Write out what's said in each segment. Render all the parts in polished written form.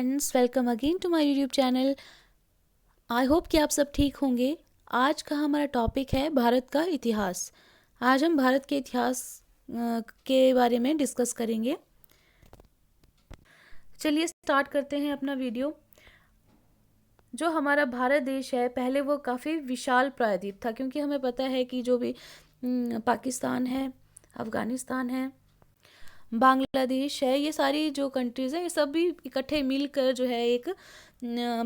Friends, welcome again to my YouTube channel. I hope कि आप सब ठीक होंगे। आज का हमारा टॉपिक है भारत का इतिहास। आज हम भारत के इतिहास के बारे में डिस्कस करेंगे। चलिए स्टार्ट करते हैं अपना वीडियो। जो हमारा भारत देश है, पहले वो काफ़ी विशाल प्रायद्वीप था, क्योंकि हमें पता है कि जो भी पाकिस्तान है, अफ़गानिस्तान है, बांग्लादेश है, ये सारी जो कंट्रीज़ हैं, ये सब भी इकट्ठे मिलकर जो है एक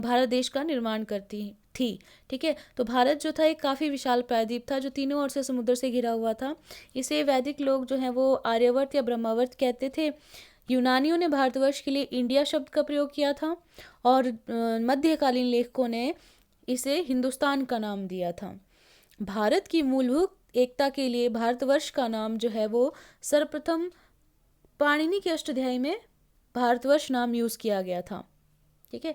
भारत देश का निर्माण करती थी। ठीक है, तो भारत जो था एक काफ़ी विशाल प्रायद्वीप था जो तीनों ओर से समुद्र से घिरा हुआ था। इसे वैदिक लोग जो हैं वो आर्यवर्त या ब्रह्मावर्त कहते थे। यूनानियों ने भारतवर्ष के लिए इंडिया शब्द का प्रयोग किया था और मध्यकालीन लेखकों ने इसे हिंदुस्तान का नाम दिया था। भारत की मूलभूत एकता के लिए भारतवर्ष का नाम जो है वो सर्वप्रथम पाणिनि के अष्टाध्यायी में भारतवर्ष नाम यूज़ किया गया था। ठीक है,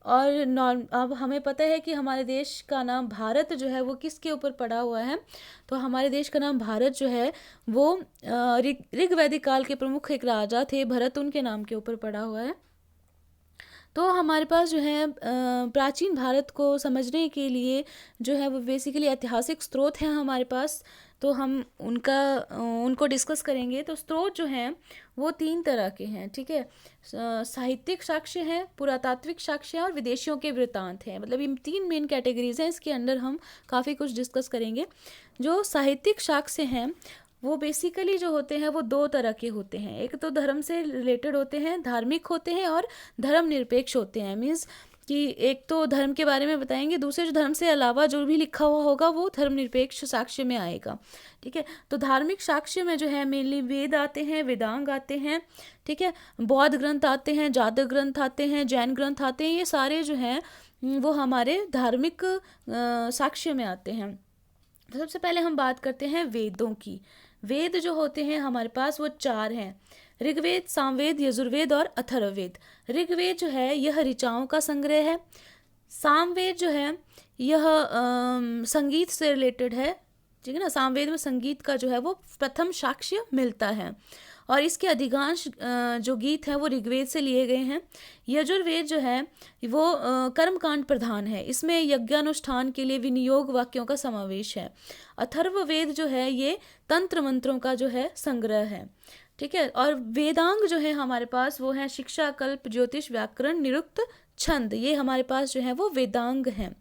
और अब हमें पता है कि हमारे देश का नाम भारत जो है वो किसके ऊपर पड़ा हुआ है। तो हमारे देश का नाम भारत जो है वो ऋग्वैदिक काल के प्रमुख एक राजा थे भरत, उनके नाम के ऊपर पड़ा हुआ है। तो हमारे पास जो है प्राचीन भारत को समझने के लिए जो है वो बेसिकली ऐतिहासिक स्रोत हैं हमारे पास, तो हम उनको डिस्कस करेंगे। तो स्रोत जो हैं वो 3 तरह के हैं। ठीक है, साहित्यिक साक्ष्य हैं, पुरातात्विक साक्ष्य हैं और विदेशियों के वृत्तांत हैं। मतलब ये 3 मेन कैटेगरीज हैं। इसके अंदर हम काफ़ी कुछ डिस्कस करेंगे। जो साहित्यिक साक्ष्य हैं वो बेसिकली जो होते हैं वो 2 तरह के होते हैं। एक तो धर्म से रिलेटेड होते हैं, धार्मिक होते हैं, और धर्मनिरपेक्ष होते हैं। मीन्स कि एक तो धर्म के बारे में बताएंगे, दूसरे जो धर्म से अलावा जो भी लिखा हुआ होगा वो धर्मनिरपेक्ष साक्ष्य में आएगा। ठीक है, तो धार्मिक साक्ष्य में जो है मेनली वेद आते हैं, वेदांग आते हैं। ठीक है, बौद्ध ग्रंथ आते हैं, जातक ग्रंथ आते हैं, जैन ग्रंथ आते हैं। ये सारे जो हैं वो हमारे धार्मिक साक्ष्य में आते हैं। तो सबसे पहले हम बात करते हैं वेदों की। वेद जो होते हैं हमारे पास वो 4 हैं: ऋग्वेद, सामवेद, यजुर्वेद और अथर्ववेद। ऋग्वेद जो है यह ऋचाओं का संग्रह है। सामवेद जो है यह संगीत से रिलेटेड है। ठीक है ना, सामवेद में संगीत का जो है वो प्रथम साक्ष्य मिलता है, और इसके अधिकांश जो गीत हैं वो ऋग्वेद से लिए गए हैं। यजुर्वेद जो है वो कर्मकांड प्रधान है, इसमें यज्ञानुष्ठान के लिए विनियोग वाक्यों का समावेश है। अथर्ववेद जो है ये तंत्र मंत्रों का जो है संग्रह है। ठीक है, और वेदांग जो है हमारे पास वो है शिक्षा, कल्प, ज्योतिष, व्याकरण, निरुक्त, छंद। ये हमारे पास जो है वो वेदांग हैं।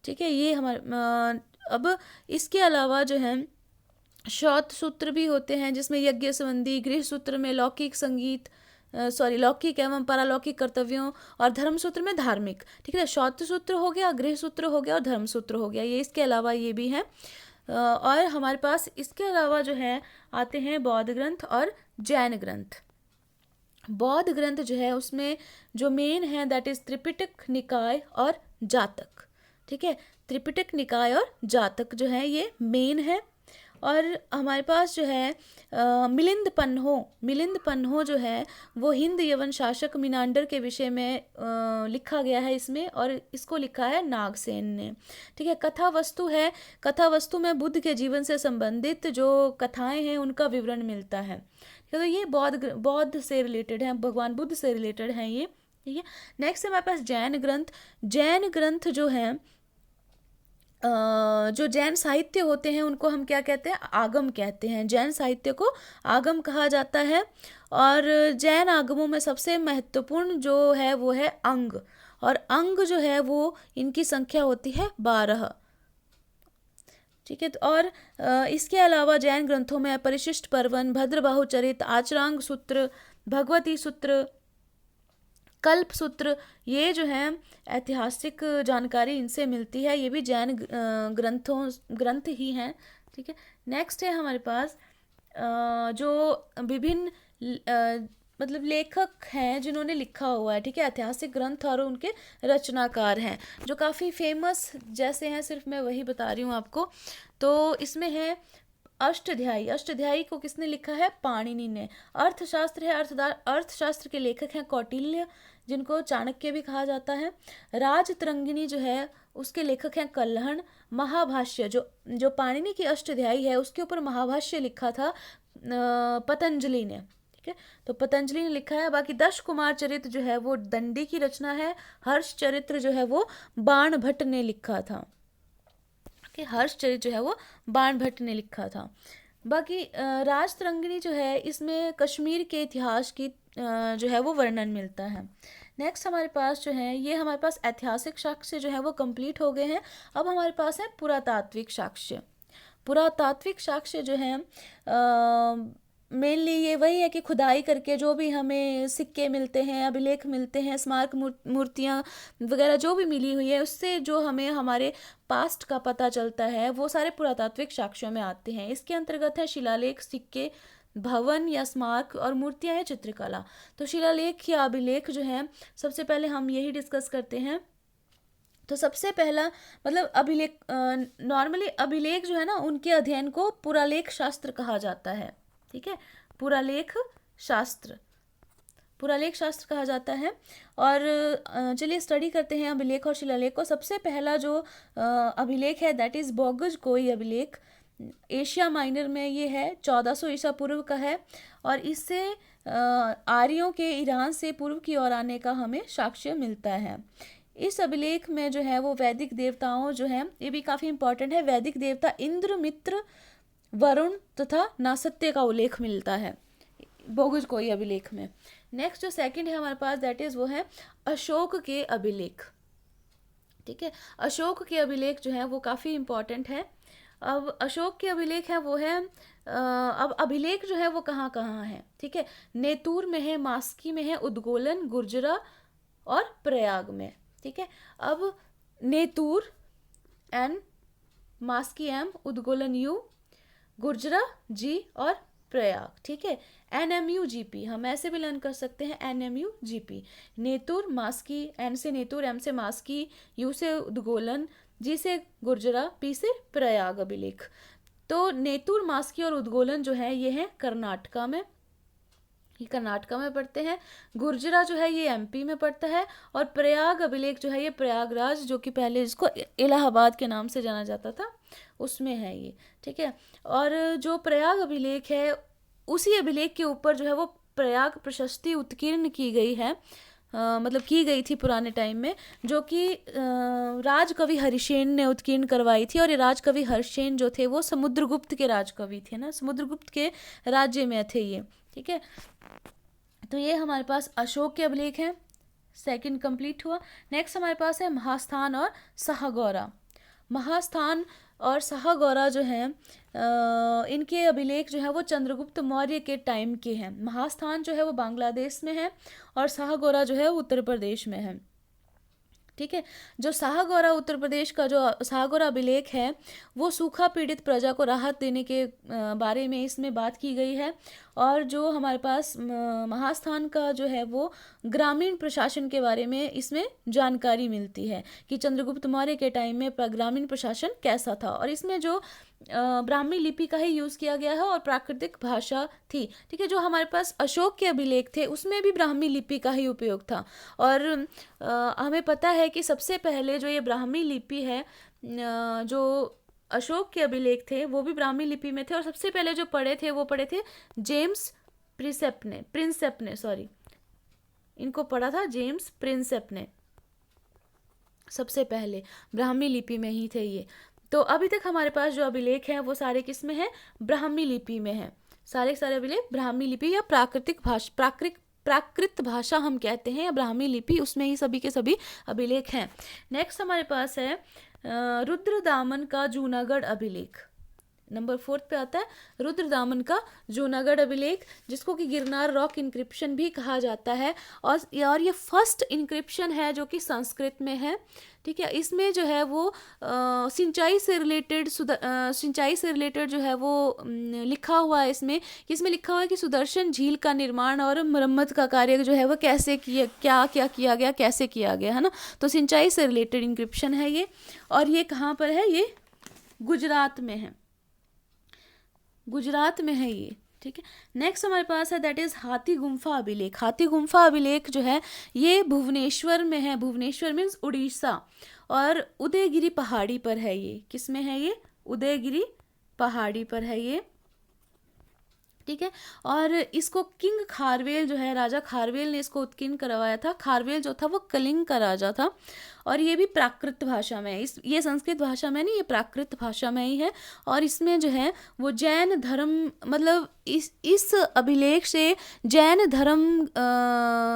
ठीक है, ये हमारे अब इसके अलावा जो है श्रौत सूत्र भी होते हैं, जिसमें यज्ञ संबंधी, गृह सूत्र में लौकिक संगीत लौकिक एवं पारलौकिक कर्तव्यों, और धर्म सूत्र में धार्मिक। ठीक है, श्रौत सूत्र हो गया, गृह सूत्र हो गया और धर्म सूत्र हो गया। ये इसके अलावा ये भी हैं। और हमारे पास इसके अलावा जो है आते हैं बौद्ध ग्रंथ और जैन ग्रंथ। बौद्ध ग्रंथ जो है उसमें जो मेन है दैट इज त्रिपिटक निकाय और जातक। ठीक है, त्रिपिटक निकाय और जातक जो है ये मेन है। और हमारे पास जो है मिलिंद पन्हो जो है वो हिंद यवन शासक मिनांडर के विषय में लिखा गया है इसमें, और इसको लिखा है नागसेन ने। ठीक है, कथा वस्तु है। कथा वस्तु में बुद्ध के जीवन से संबंधित जो कथाएं हैं उनका विवरण मिलता है। तो ये बौद्ध से रिलेटेड है, भगवान बुद्ध से रिलेटेड है ये। ठीक है, नेक्स्ट है हमारे पास जैन ग्रंथ। जैन ग्रंथ जो है जो जैन साहित्य होते हैं उनको हम क्या कहते हैं? आगम कहते हैं। जैन साहित्य को आगम कहा जाता है। और जैन आगमों में सबसे महत्वपूर्ण जो है वो है अंग, और अंग जो है वो इनकी संख्या होती है 12। ठीक है, तो और इसके अलावा जैन ग्रंथों में परिशिष्ट पर्वन, भद्रबाहु चरित, आचरांग सूत्र, भगवती सूत्र, कल्प सूत्र, ये जो है ऐतिहासिक जानकारी इनसे मिलती है। ये भी जैन ग्रंथ ही हैं। ठीक है, नेक्स्ट है हमारे पास जो विभिन्न मतलब लेखक हैं जिन्होंने लिखा हुआ है। ठीक है, ऐतिहासिक ग्रंथ और उनके रचनाकार हैं जो काफ़ी फेमस जैसे हैं, सिर्फ मैं वही बता रही हूँ आपको। तो इसमें है अष्टाध्यायी। अष्टाध्यायी को किसने लिखा है? पाणिनि ने। अर्थशास्त्र है, अर्थशास्त्र के लेखक हैं कौटिल्य, जिनको चाणक्य भी कहा जाता है। राजतरंगिणी जो है उसके लेखक हैं कल्हण। महाभाष्य जो पाणिनि की अष्टाध्यायी है उसके ऊपर महाभाष्य लिखा था पतंजलि ने। ठीक है, तो पतंजलि ने लिखा है। बाकी दश कुमार चरित्र जो है वो दंडी की रचना है। हर्ष चरित्र जो है वो बाण भट्ट ने लिखा था। कि हर्ष चरित्र जो है वो बाण भट्ट ने लिखा था। बाकी राजतरंगिणी जो है इसमें कश्मीर के इतिहास की जो है वो वर्णन मिलता है। नेक्स्ट हमारे पास जो है ये हमारे पास ऐतिहासिक साक्ष्य जो है वो कंप्लीट हो गए हैं। अब हमारे पास है पुरातात्विक साक्ष्य। पुरातात्विक साक्ष्य जो है मेनली ये वही है कि खुदाई करके जो भी हमें सिक्के मिलते हैं, अभिलेख मिलते हैं, स्मारक मूर्तियाँ वगैरह जो भी मिली हुई है, उससे जो हमें हमारे पास्ट का पता चलता है वो सारे पुरातात्विक साक्ष्यों में आते हैं। इसके अंतर्गत है शिलालेख, सिक्के, भवन या स्मारक और मूर्तियाँ या चित्रकला। तो शिलालेख या अभिलेख जो है सबसे पहले हम यही डिस्कस करते हैं। तो सबसे पहला मतलब अभिलेख, नॉर्मली अभिलेख जो है ना उनके अध्ययन को पुरालेख शास्त्र कहा जाता है। ठीक है, पुरालेख शास्त्र, पुरालेख शास्त्र कहा जाता है। और चलिए स्टडी करते हैं अभिलेख और शिलालेख को। सबसे पहला जो अभिलेख है दैट इज़ बोगज कोई अभिलेख। एशिया माइनर में ये है, 1400 ईसा पूर्व का है। और इससे आर्यों के ईरान से पूर्व की ओर आने का हमें साक्ष्य मिलता है। इस अभिलेख में जो है वो वैदिक देवताओं जो है, ये भी काफ़ी इंपॉर्टेंट है, वैदिक देवता इंद्र, मित्र, वरुण तथा नासत्य का उल्लेख मिलता है बोगज कोई अभिलेख में। नेक्स्ट जो सेकंड है हमारे पास दैट इज़ वो है अशोक के अभिलेख। ठीक है, अशोक के अभिलेख जो है वो काफ़ी इंपॉर्टेंट है। अब अशोक के अभिलेख है वो है अब अभिलेख जो है वो कहाँ कहाँ है। ठीक है, नेतूर में है, मास्की में है, उद्गोलन, गुर्जरा और प्रयाग में। ठीक है, अब Nettur N, Maski M, Udegolam U, Gujarra G और प्रयाग। ठीक है, NMUGP हम ऐसे भी लर्न कर सकते हैं, NMUGP। नेतुर, मास्की, एन से नेतुर, एम से मास्की, यू से उद्गोलन, जी से गुर्जरा, पी से प्रयाग अभिलेख। तो नेतुर, मास्की और उद्गोलन जो है ये है कर्नाटका में, ये कर्नाटका में पड़ते हैं। गुर्जरा जो है ये MP में पड़ता है। और प्रयाग अभिलेख जो है ये प्रयागराज, जो कि पहले इसको इलाहाबाद के नाम से जाना जाता था, उसमें है ये। ठीक है, और जो प्रयाग अभिलेख है उसी अभिलेख के ऊपर जो है वो प्रयाग प्रशस्ति उत्कीर्ण की गई है, मतलब की गई थी पुराने टाइम में, जो कि राजकवि हरिसेन ने उत्कीर्ण करवाई थी। और ये राजकवि हरिसेन जो थे वो समुद्रगुप्त के राजकवि थे ना, समुद्रगुप्त के राज्य में थे ये। ठीक है, तो ये हमारे पास अशोक के अभिलेख हैं, सेकंड कंप्लीट हुआ। नेक्स्ट हमारे पास है महास्थान और सहागौरा। महास्थान और सहागौरा जो हैं इनके अभिलेख जो है वो चंद्रगुप्त मौर्य के टाइम के हैं। महास्थान जो है वो बांग्लादेश में है और सहागौरा जो है उत्तर प्रदेश में है। ठीक है, जो सहागौरा उत्तर प्रदेश का जो सहागौरा अभिलेख है वो सूखा पीड़ित प्रजा को राहत देने के बारे में इसमें बात की गई है। और जो हमारे पास महास्थान का जो है वो ग्रामीण प्रशासन के बारे में इसमें जानकारी मिलती है कि चंद्रगुप्त मौर्य के टाइम में ग्रामीण प्रशासन कैसा था। और इसमें जो ब्राह्मी लिपि का ही यूज़ किया गया है और प्राकृतिक भाषा थी। ठीक है, जो हमारे पास अशोक के अभिलेख थे उसमें भी ब्राह्मी लिपि का ही उपयोग था। और हमें पता है कि सबसे पहले जो ये ब्राह्मी लिपि है, जो अशोक के अभिलेख थे वो भी ब्राह्मी लिपि में थे। और सबसे पहले जो पढ़े थे वो पढ़े थे जेम्स प्रिंसेप ने सॉरी, इनको पढ़ा था जेम्स प्रिंसेप ने, सबसे पहले ब्राह्मी लिपि में ही थे ये। तो अभी तक हमारे पास जो अभिलेख हैं वो सारे किस में हैं, ब्राह्मी लिपि में हैं। सारे अभिलेख ब्राह्मी लिपि या प्राकृत भाषा हम कहते हैं, या ब्राह्मी लिपि, उसमें ही सभी के सभी अभिलेख हैं। नेक्स्ट हमारे पास है रुद्रदामन का जूनागढ़ अभिलेख। नंबर 4 पे आता है रुद्रदामन का जूनागढ़ अभिलेख, जिसको कि गिरनार रॉक इंक्रिप्शन भी कहा जाता है। और ये फर्स्ट इंक्रिप्शन है जो कि संस्कृत में है। ठीक है, इसमें जो है वो सिंचाई से रिलेटेड जो है वो लिखा हुआ है। इसमें लिखा हुआ है कि सुदर्शन झील का निर्माण और मरम्मत का कार्य जो है वो कैसे क्या किया गया, कैसे किया गया, है ना। तो सिंचाई से रिलेटेड इंक्रिप्शन है ये। और ये कहाँ पर है, ये गुजरात में है, गुजरात में है ये। ठीक है, नेक्स्ट हमारे पास है दैट इज हाथी गुम्फा अभिलेख। हाथी गुम्फा अभिलेख जो है ये भुवनेश्वर में है। भुवनेश्वर मीन्स उड़ीसा, और उदयगिरी पहाड़ी पर है ये। किस में है ये, उदयगिरी पहाड़ी पर है ये। ठीक है। और इसको किंग खारवेल जो है, राजा खारवेल ने इसको उत्कीर्ण करवाया था। खारवेल जो था वो कलिंग का राजा था और ये भी प्राकृत भाषा में है। ये संस्कृत भाषा में नहीं, ये प्राकृत भाषा में ही है। और इसमें जो है वो जैन धर्म, मतलब इस अभिलेख से जैन धर्म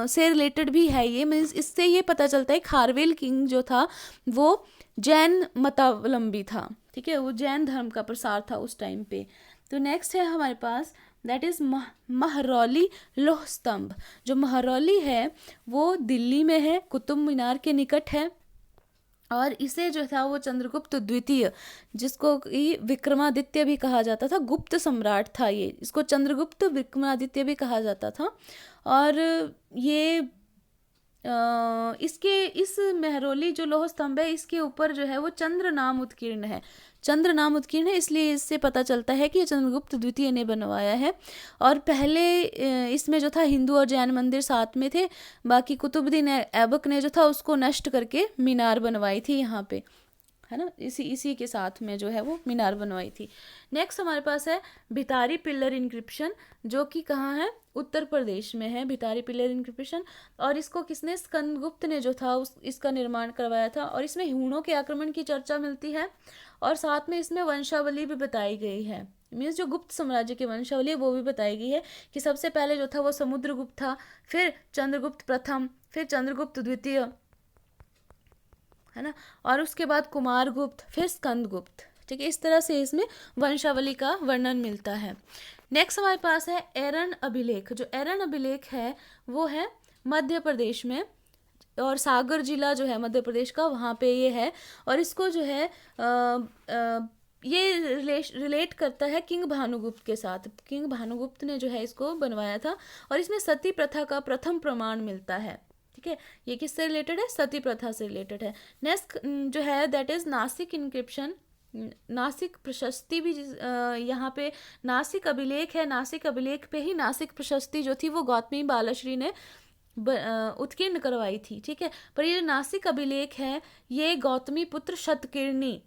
से रिलेटेड भी है ये। मीन्स इससे ये पता चलता है खारवेल किंग जो था वो जैन मतावलंबी था। ठीक है, वो जैन धर्म का प्रसार था उस टाइम पे। तो नेक्स्ट है हमारे पास दैट इज़ महरौली लोह स्तंभ। जो महरौली है वो दिल्ली में है, कुतुब मीनार के निकट है। और इसे जो था वो चंद्रगुप्त द्वितीय, जिसको कि विक्रमादित्य भी कहा जाता था, गुप्त सम्राट था ये, इसको चंद्रगुप्त विक्रमादित्य भी कहा जाता था। और ये इसके इस महरौली जो लोह स्तंभ है इसके ऊपर जो है वो चंद्र नाम उत्कीर्ण है। चंद्र नाम उत्कीर्ण है, इसलिए इससे पता चलता है कि ये चंद्रगुप्त द्वितीय ने बनवाया है। और पहले इसमें जो था हिंदू और जैन मंदिर साथ में थे। बाकी कुतुबुद्दीन ऐबक ने जो था उसको नष्ट करके मीनार बनवाई थी यहाँ पे, है ना। इसी के साथ में जो है वो मीनार बनवाई थी। नेक्स्ट हमारे पास है भितारी पिल्लर इंक्रिप्शन, जो कि कहाँ है, उत्तर प्रदेश में है भितारी पिल्लर इंक्रिप्शन। और इसको किसने, स्कंदगुप्त ने जो था इसका निर्माण करवाया था। और इसमें हूणों के आक्रमण की चर्चा मिलती है और साथ में इसमें वंशावली भी बताई गई है। मीन्स जो गुप्त साम्राज्य की वंशावली है वो भी बताई गई है कि सबसे पहले जो था वो समुद्रगुप्त था, फिर चंद्रगुप्त प्रथम, फिर चंद्रगुप्त द्वितीय, है ना, और उसके बाद कुमारगुप्त, फिर स्कंदगुप्त। ठीक है, इस तरह से इसमें वंशावली का वर्णन मिलता है। नेक्स्ट हमारे पास है एरन अभिलेख। जो एरन अभिलेख है वो है मध्य प्रदेश में, और सागर जिला जो है मध्य प्रदेश का, वहाँ पे ये है। और इसको जो है ये रिलेट करता है किंग भानुगुप्त के साथ। किंग भानुगुप्त ने जो है इसको बनवाया था। और इसमें सती प्रथा का प्रथम प्रमाण मिलता है। ठीक है, ये किससे रिलेटेड है, सती प्रथा से रिलेटेड है। नेक्स्ट जो है that is Nasik inscription, Nasik प्रशस्ति भी यहाँ पे नासिक अभिलेख है। नासिक अभिलेख पे ही नासिक प्रशस्ति जो थी वो गौतमी बालश्री ने उत्कीर्ण करवाई थी। ठीक है, पर ये नासिक अभिलेख है ये गौतमी पुत्र शतकीर्णी,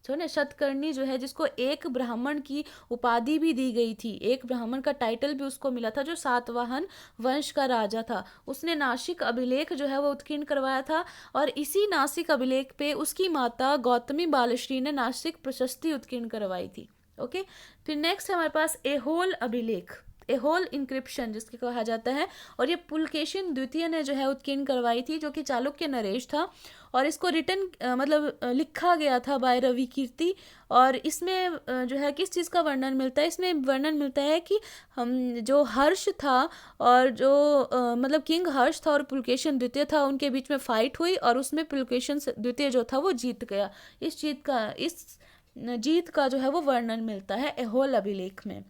सुने, शतकर्णी जो है, जिसको एक ब्राह्मण की उपाधि भी दी गई थी, एक ब्राह्मण का टाइटल भी उसको मिला था, जो सातवाहन वंश का राजा था। उसने नासिक अभिलेख जो है वो उत्कीर्ण करवाया था। और इसी नासिक अभिलेख पे उसकी माता गौतमी बालश्री ने नासिक प्रशस्ति उत्कीर्ण करवाई थी। ओके, फिर नेक्स्ट हमारे पास एहोल अभिलेख, एहोल इंक्रिप्शन जिसके कहा जाता है। और ये पुलकेशिन द्वितीय ने जो है उत्कीर्ण करवाई थी, जो कि चालुक्य नरेश था। और इसको रिटन मतलब लिखा गया था बाय रवि कीर्ति। और इसमें जो है किस चीज़ का वर्णन मिलता है, इसमें वर्णन मिलता है कि हम जो हर्ष था और जो मतलब किंग हर्ष था और पुलकेशिन द्वितीय था, उनके बीच में फाइट हुई और उसमें पुलकेशिन द्वितीय जो था वो जीत गया। इस जीत का जो है वो वर्णन मिलता है एहोल अभिलेख में।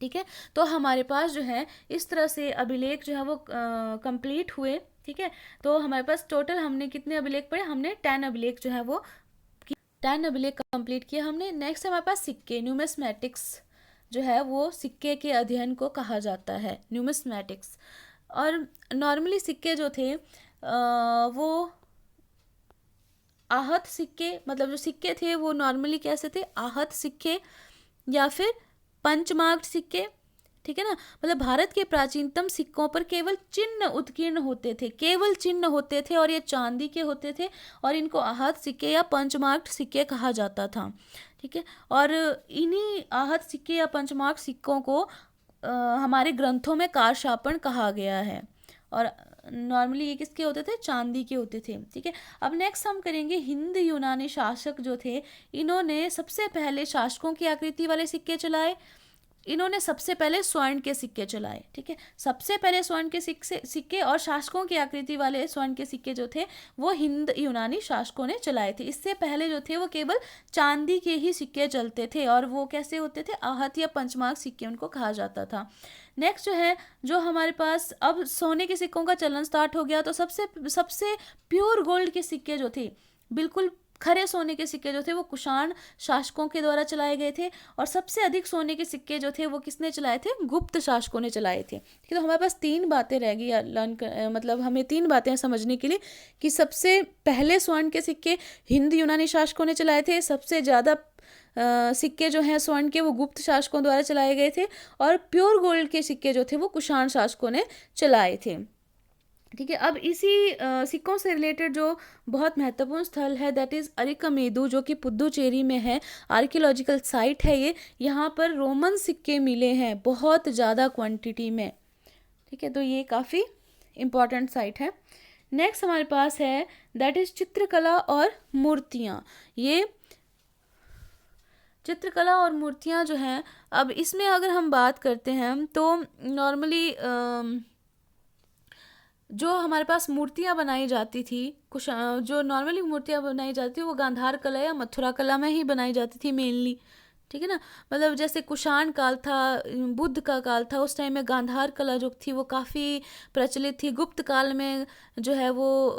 ठीक है, तो हमारे पास जो है इस तरह से अभिलेख जो है वो कंप्लीट हुए। ठीक है, तो हमारे पास टोटल हमने कितने अभिलेख पढ़े, हमने 10 अभिलेख जो है वो 10 अभिलेख कंप्लीट किए हमने। नेक्स्ट हमारे पास सिक्के, न्यूमिस्मैटिक्स जो है वो सिक्के के अध्ययन को कहा जाता है, न्यूमिस्मैटिक्स। और नॉर्मली सिक्के जो थे वो आहत सिक्के, मतलब जो सिक्के थे वो नॉर्मली कैसे थे, आहत सिक्के या फिर पंचमार्क सिक्के। ठीक है ना, मतलब भारत के प्राचीनतम सिक्कों पर केवल चिन्ह उत्कीर्ण होते थे, केवल चिन्ह होते थे, और ये चांदी के होते थे और इनको आहत सिक्के या पंचमार्क सिक्के कहा जाता था। ठीक है, और इन्हीं आहत सिक्के या पंचमार्क सिक्कों को हमारे ग्रंथों में कारशापण कहा गया है। और नॉर्मली ये किसके होते थे, चांदी के होते थे। ठीक है, अब नेक्स्ट हम करेंगे हिंद यूनानी शासक जो थे, इन्होंने सबसे पहले शासकों की आकृति वाले सिक्के चलाए। इन्होंने सबसे पहले स्वर्ण के सिक्के चलाए। ठीक है, सबसे पहले स्वर्ण के सिक्के और शासकों की आकृति वाले स्वर्ण के सिक्के जो थे वो हिंद यूनानी शासकों ने चलाए थे। इससे पहले जो थे वो केवल चांदी के ही सिक्के चलते थे, और वो कैसे होते थे, आहत या पंचमार्क सिक्के उनको कहा जाता था। नेक्स्ट जो है, जो हमारे पास अब सोने के सिक्कों का चलन स्टार्ट हो गया, तो सबसे प्योर गोल्ड के सिक्के जो थे, बिल्कुल खरे सोने के सिक्के जो थे वो कुषाण शासकों के द्वारा चलाए गए थे। और सबसे अधिक सोने के सिक्के जो थे वो किसने चलाए थे, गुप्त शासकों ने चलाए थे। ठीक है, तो हमारे पास 3 बातें रह गई मतलब हमें 3 बातें समझने के लिए कि सबसे पहले स्वर्ण के सिक्के हिंद यूनानी शासकों ने चलाए थे, सबसे ज़्यादा सिक्के जो हैं स्वर्ण के वो गुप्त शासकों द्वारा चलाए गए थे, और प्योर गोल्ड के सिक्के जो थे वो कुषाण शासकों ने चलाए थे। ठीक है, अब इसी सिक्कों से रिलेटेड जो बहुत महत्वपूर्ण स्थल है दैट इज़ अरिकमेदु, जो कि पुद्दुचेरी में है, आर्कियोलॉजिकल साइट है ये। यहाँ पर रोमन सिक्के मिले हैं बहुत ज़्यादा क्वांटिटी में। ठीक है, तो ये काफ़ी इम्पॉर्टेंट साइट है। नेक्स्ट हमारे पास है दैट इज़ चित्रकला और मूर्तियाँ। ये चित्रकला और मूर्तियाँ जो हैं, अब इसमें अगर हम बात करते हैं तो नॉर्मली जो हमारे पास मूर्तियाँ बनाई जाती थी, कुछ जो नॉर्मली मूर्तियाँ बनाई जाती थी वो गांधार कला या मथुरा कला में ही बनाई जाती थी मेनली। ठीक है ना, मतलब जैसे कुषाण काल था, बुद्ध का काल था, उस टाइम में गांधार कला जो थी वो काफ़ी प्रचलित थी। गुप्त काल में जो है वो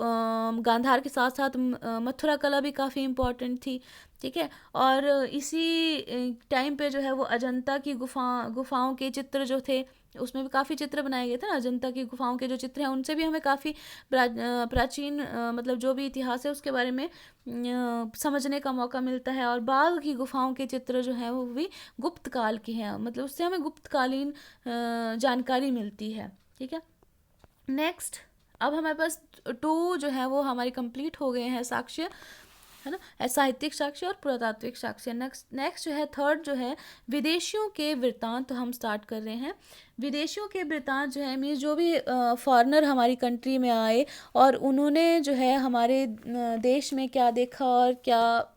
गांधार के साथ साथ मथुरा कला भी काफ़ी इम्पोर्टेंट थी। ठीक है, और इसी टाइम पे जो है वो अजंता की गुफाओं के चित्र जो थे उसमें भी काफ़ी चित्र बनाए गए थे ना। अजंता की गुफाओं के जो चित्र हैं उनसे भी हमें काफ़ी प्राचीन मतलब जो भी इतिहास है उसके बारे में समझने का मौका मिलता है। और बाघ की गुफाओं के चित्र जो हैं वो भी गुप्त काल के हैं, मतलब उससे हमें गुप्तकालीन जानकारी मिलती है। ठीक है, नेक्स्ट अब हमारे पास 2 जो है वो हमारी कंप्लीट हो गए हैं साक्ष्य, है ना, साहित्यिक साक्ष्य और पुरातात्विक साक्ष्य। नेक्स्ट जो है 3rd जो है विदेशियों के वृत्तांत, तो हम स्टार्ट कर रहे हैं। विदेशियों के वृत्तांत जो है मीन्स जो भी फॉरेनर हमारी कंट्री में आए और उन्होंने जो है हमारे देश में क्या देखा और क्या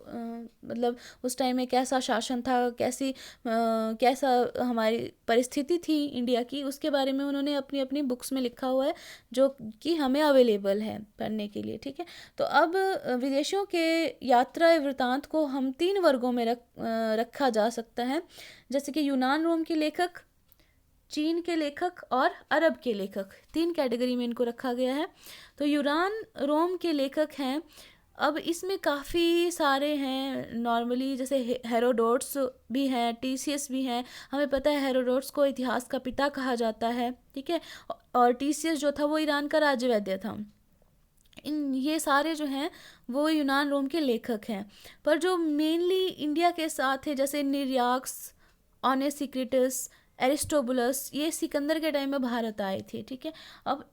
मतलब उस टाइम में कैसा शासन था, कैसा हमारी परिस्थिति थी इंडिया की, उसके बारे में उन्होंने अपनी अपनी बुक्स में लिखा हुआ है जो कि हमें अवेलेबल है पढ़ने के लिए। ठीक है, तो अब विदेशियों के यात्रा वृत्तांत को हम 3 वर्गों में रखा जा सकता है, जैसे कि यूनान रोम के लेखक, चीन के लेखक और अरब के लेखक। 3 कैटेगरी में इनको रखा गया है। तो यूनान रोम के लेखक हैं, अब इसमें काफ़ी सारे हैं नॉर्मली, जैसे हेरोडोट्स भी हैं, टीसीएस भी हैं। हमें पता है हेरोडोट्स को इतिहास का पिता कहा जाता है। ठीक है, और टीसीएस जो था वो ईरान का राज्यवैद्य था। ये सारे जो हैं वो यूनान रोम के लेखक हैं, पर जो मेनली इंडिया के साथ है जैसे निर्याक्स, ऑनेसिक्रिटस, एरिस्टोबुलस, ये सिकंदर के टाइम में भारत आए थे। ठीक है, अब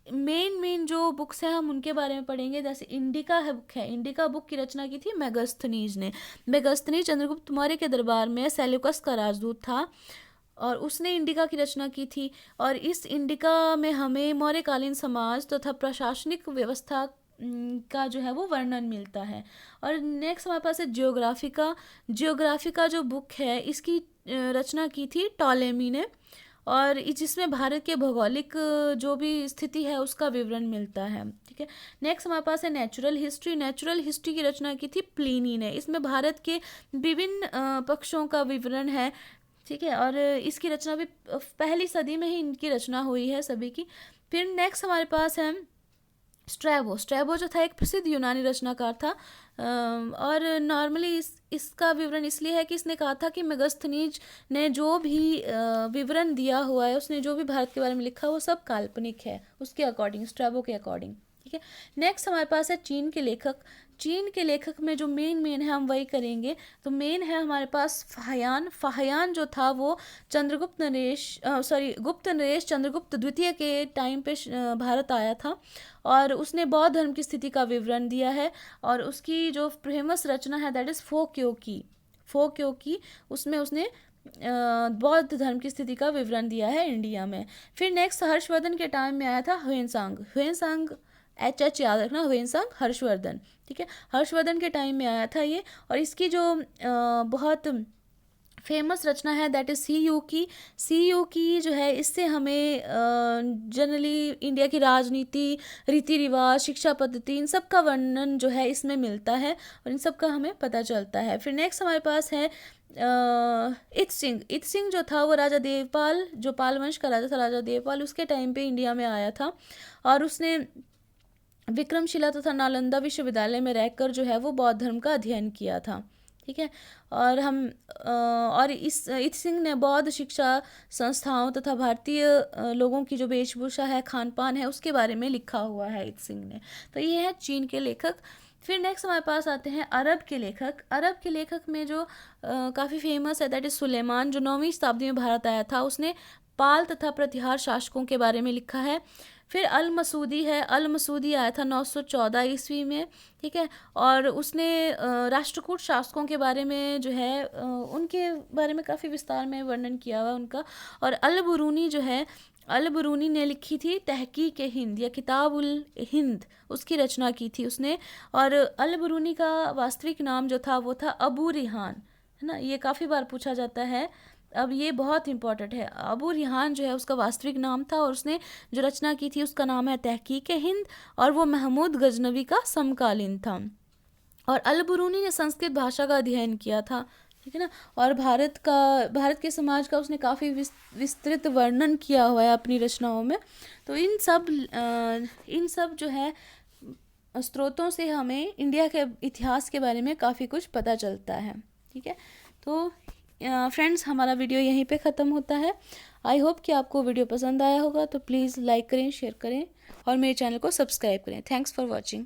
मेन जो बुक्स हैं हम उनके बारे में पढ़ेंगे। जैसे इंडिका बुक है, इंडिका बुक की रचना की थी मेगास्थनीज ने। मेगास्थनीज चंद्रगुप्त मौर्य के दरबार में सेल्यूकस का राजदूत था और उसने इंडिका की रचना की थी। और इस इंडिका में हमें मौर्यकालीन समाज तथा प्रशासनिक व्यवस्था का जो है वो वर्णन मिलता है। और नेक्स्ट हमारे पास है जियोग्राफिका जो बुक है इसकी रचना की थी टॉलेमी ने, और जिसमें भारत के भौगोलिक जो भी स्थिति है उसका विवरण मिलता है। ठीक है, नेक्स्ट हमारे पास है नेचुरल हिस्ट्री की रचना की थी प्लिनी ने। इसमें भारत के विभिन्न पक्षों का विवरण है। ठीक है, और इसकी रचना भी पहली सदी में ही इनकी रचना हुई है सभी की। फिर नेक्स्ट हमारे पास है स्ट्रैबो जो था एक प्रसिद्ध यूनानी रचनाकार था, और नॉर्मली इसका विवरण इसलिए है कि इसने कहा था कि मेगास्थनीज ने जो भी विवरण दिया हुआ है, उसने जो भी भारत के बारे में लिखा वो सब काल्पनिक है उसके अकॉर्डिंग, स्ट्रैबो के अकॉर्डिंग। ठीक है, नेक्स्ट हमारे पास है चीन के लेखक में जो मेन है हम वही करेंगे। तो मेन है हमारे पास फाहियान जो था वो गुप्त नरेश चंद्रगुप्त द्वितीय के टाइम पे भारत आया था और उसने बौद्ध धर्म की स्थिति का विवरण दिया है। और उसकी जो फेमस रचना है दैट इज़ फोक्योकी, उसमें उसने बौद्ध धर्म की स्थिति का विवरण दिया है इंडिया में। फिर नेक्स्ट हर्षवर्धन के टाइम में आया था ह्वेनसांग HH याद रखना, ह्वेनसांग हर्षवर्धन। ठीक है, हर्षवर्धन के टाइम में आया था ये, और इसकी जो बहुत फेमस रचना है दैट इज़ सी यू की जो है, इससे हमें जनरली इंडिया की राजनीति, रीति रिवाज, शिक्षा पद्धति, इन सब का वर्णन जो है इसमें मिलता है और इन सब का हमें पता चलता है। फिर नेक्स्ट हमारे पास है इत सिंह जो था वो राजा देवपाल, जो पाल वंश का राजा था, राजा देवपाल, उसके टाइम पे इंडिया में आया था और उसने विक्रमशिला तथा नालंदा विश्वविद्यालय में रहकर जो है वो बौद्ध धर्म का अध्ययन किया था। ठीक है, और इत सिंह ने बौद्ध शिक्षा संस्थाओं तथा भारतीय लोगों की जो वेशभूषा है, खान पान है, उसके बारे में लिखा हुआ है इत सिंह ने। तो ये है चीन के लेखक। फिर नेक्स्ट हमारे पास आते हैं अरब के लेखक। अरब के लेखक में जो काफ़ी फेमस है दैट इज़ सुलेमान, जो 9वीं शताब्दी में भारत आया था। उसने पाल तथा प्रतिहार शासकों के बारे में लिखा है। फिर अल मसूदी है। अल मसूदी आया था 914 ईस्वी में, ठीक है, और उसने राष्ट्रकूट शासकों के बारे में जो है उनके बारे में काफ़ी विस्तार में वर्णन किया हुआ उनका। और अल बुरूनी जो है, अल बुरूनी ने लिखी थी तहकीक हिंद या किताब उल हिंद, उसकी रचना की थी उसने। और अल बुरूनी का वास्तविक नाम जो था वो था अबू रिहान, है ना, ये काफ़ी बार पूछा जाता है। अब ये बहुत इंपॉर्टेंट है। अबू रिहान जो है उसका वास्तविक नाम था, और उसने जो रचना की थी उसका नाम है तहकीक हिंद, और वो महमूद गजनवी का समकालीन था। और अल बुरूनी ने संस्कृत भाषा का अध्ययन किया था, ठीक है ना, और भारत के समाज का उसने काफ़ी विस्तृत वर्णन किया हुआ है अपनी रचनाओं में। तो इन सब जो है स्रोतों से हमें इंडिया के इतिहास के बारे में काफ़ी कुछ पता चलता है, ठीक है। तो फ्रेंड्स, हमारा वीडियो यहीं पे ख़त्म होता है। आई होप कि आपको वीडियो पसंद आया होगा, तो प्लीज़ लाइक करें, शेयर करें और मेरे चैनल को सब्सक्राइब करें। Thanks for watching.